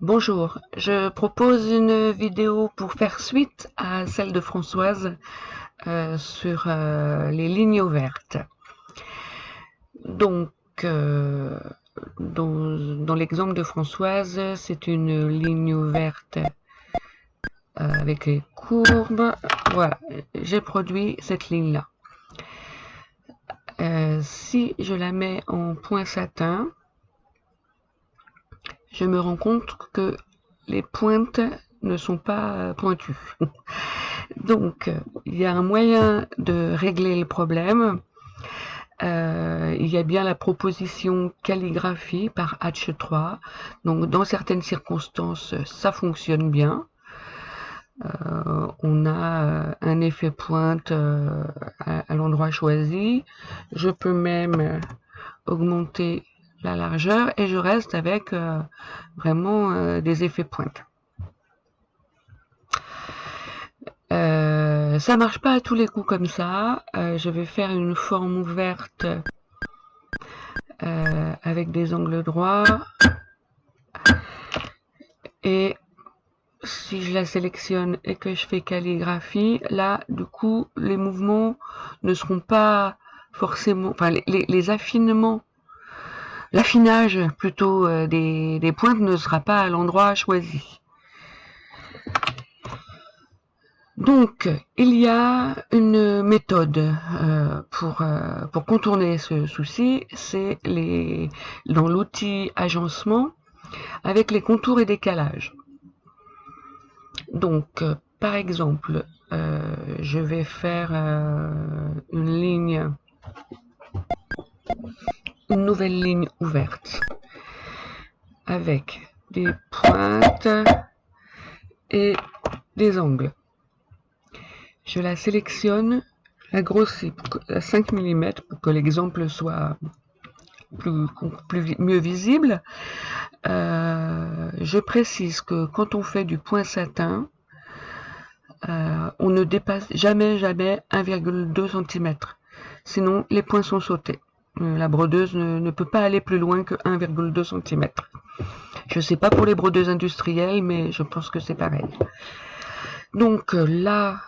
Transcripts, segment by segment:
Bonjour, je propose une vidéo pour faire suite à celle de Françoise sur les lignes ouvertes. Donc, dans l'exemple de Françoise, c'est une ligne ouverte avec les courbes. Voilà, j'ai produit cette ligne-là. Si je la mets en point satin, je me rends compte que les pointes ne sont pas pointues. Donc, il y a un moyen de régler le problème. Il y a bien la proposition calligraphie par H3. Donc, dans certaines circonstances, ça fonctionne bien. On a un effet pointe à l'endroit choisi. Je peux même augmenter la largeur et je reste avec vraiment des effets pointe. Ça marche pas à tous les coups comme ça. Je vais faire une forme ouverte avec des angles droits. Et si je la sélectionne et que je fais calligraphie, là, du coup, les mouvements ne seront pas forcément... Enfin, les affinements, l'affinage plutôt des pointes ne sera pas à l'endroit choisi. Donc, il y a une méthode pour contourner ce souci, c'est dans l'outil agencement avec les contours et décalages. Donc, par exemple, je vais faire une nouvelle ligne ouverte avec des pointes et des angles. Je la sélectionne, la grossis à 5 mm pour que l'exemple soit mieux visible. Je précise que quand on fait du point satin, on ne dépasse jamais 1,2 cm. Sinon, les points sont sautés. La brodeuse ne peut pas aller plus loin que 1,2 cm. Je ne sais pas pour les brodeuses industrielles, mais je pense que c'est pareil. Donc là,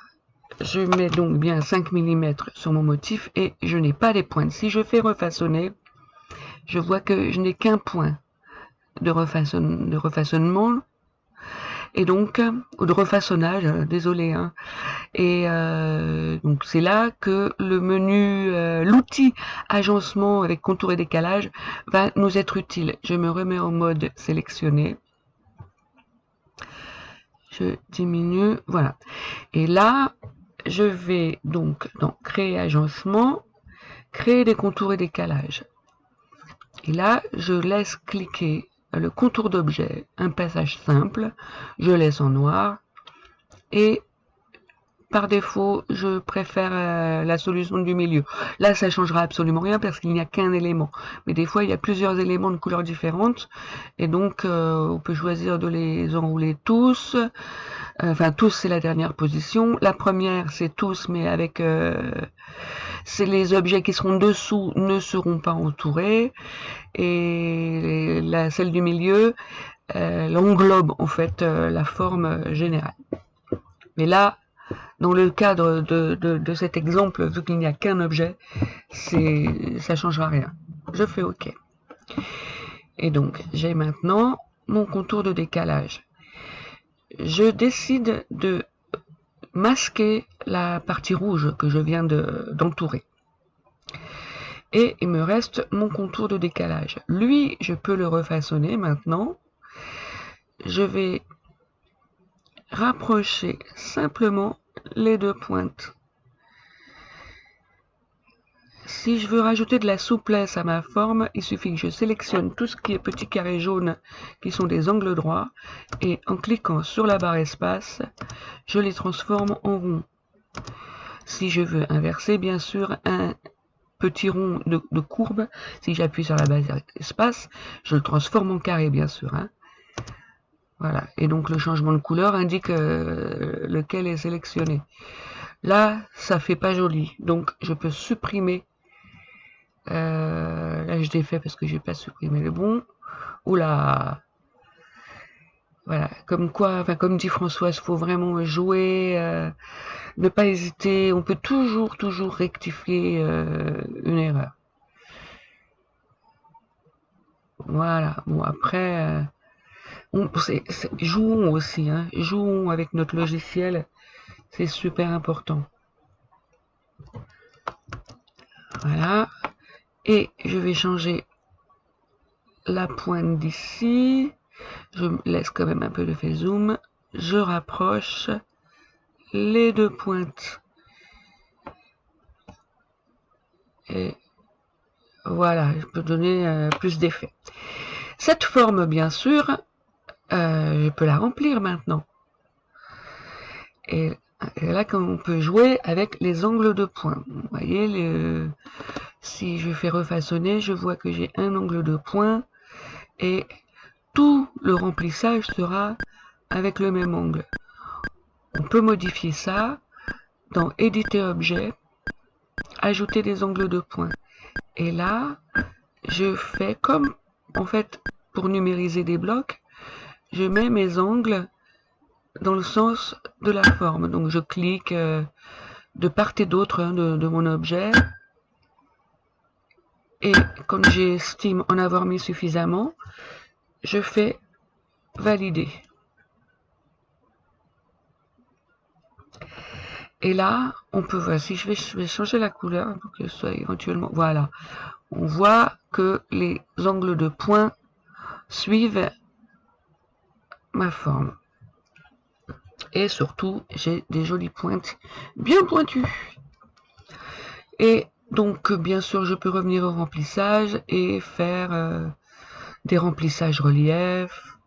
je mets donc bien 5 mm sur mon motif et je n'ai pas les pointes. Si je fais refaçonner, je vois que je n'ai qu'un point de refaçonnement et donc ou de refaçonnage, désolé. Hein. Et donc c'est là que le menu, l'outil agencement avec contour et décalage va nous être utile. Je me remets en mode sélectionné. Je diminue, voilà. Et là, je vais donc dans créer agencement, créer des contours et décalages. Et là, je laisse cliquer le contour d'objet, un passage simple, je laisse en noir et par défaut, je préfère la solution du milieu. Là, ça changera absolument rien parce qu'il n'y a qu'un élément. Mais des fois, il y a plusieurs éléments de couleurs différentes. Et donc, on peut choisir de les enrouler tous. Enfin, tous, c'est la dernière position. La première, c'est tous, mais avec... c'est les objets qui seront dessous ne seront pas entourés. Et celle du milieu, l'englobe, en fait, la forme générale. Mais là, dans le cadre de cet exemple, vu qu'il n'y a qu'un objet, ça ne changera rien. Je fais OK. Et donc, j'ai maintenant mon contour de décalage. Je décide de masquer la partie rouge que je viens d'entourer. Et il me reste mon contour de décalage. Lui, je peux le refaçonner maintenant. Je vais rapprocher simplement les deux pointes. Si je veux rajouter de la souplesse à ma forme, il suffit que je sélectionne tout ce qui est petits carrés jaunes qui sont des angles droits et en cliquant sur la barre espace, je les transforme en rond. Si je veux inverser, bien sûr, un petit rond de courbe, si j'appuie sur la barre espace, je le transforme en carré, bien sûr. Hein. Voilà. Et donc le changement de couleur indique lequel est sélectionné. Là, ça fait pas joli. Donc je peux supprimer. Là, je défais parce que j'ai pas supprimé le bon. Oula. Voilà, comme quoi, enfin comme dit Françoise, faut vraiment jouer, ne pas hésiter, on peut toujours rectifier une erreur. Voilà, bon après, jouons aussi, hein, jouons avec notre logiciel, c'est super important. Voilà, et je vais changer la pointe d'ici, je laisse quand même un peu l'effet zoom, je rapproche les deux pointes. Et voilà, je peux donner plus d'effet. Cette forme, bien sûr, je peux la remplir maintenant. Et là, comme on peut jouer avec les angles de pointe. Vous voyez, si je fais refaçonner, je vois que j'ai un angle de pointe et tout le remplissage sera avec le même angle. On peut modifier ça dans Éditer objet, ajouter des angles de pointe. Et là, je fais comme, en fait, pour numériser des blocs, je mets mes angles dans le sens de la forme. Donc je clique de part et d'autre de mon objet. Et quand j'estime en avoir mis suffisamment, je fais valider. Et là, on peut voir, si je vais changer la couleur pour que ce soit éventuellement, voilà. On voit que les angles de pointe suivent ma forme. Et surtout, j'ai des jolies pointes bien pointues. Et donc, bien sûr, je peux revenir au remplissage et faire des remplissages relief,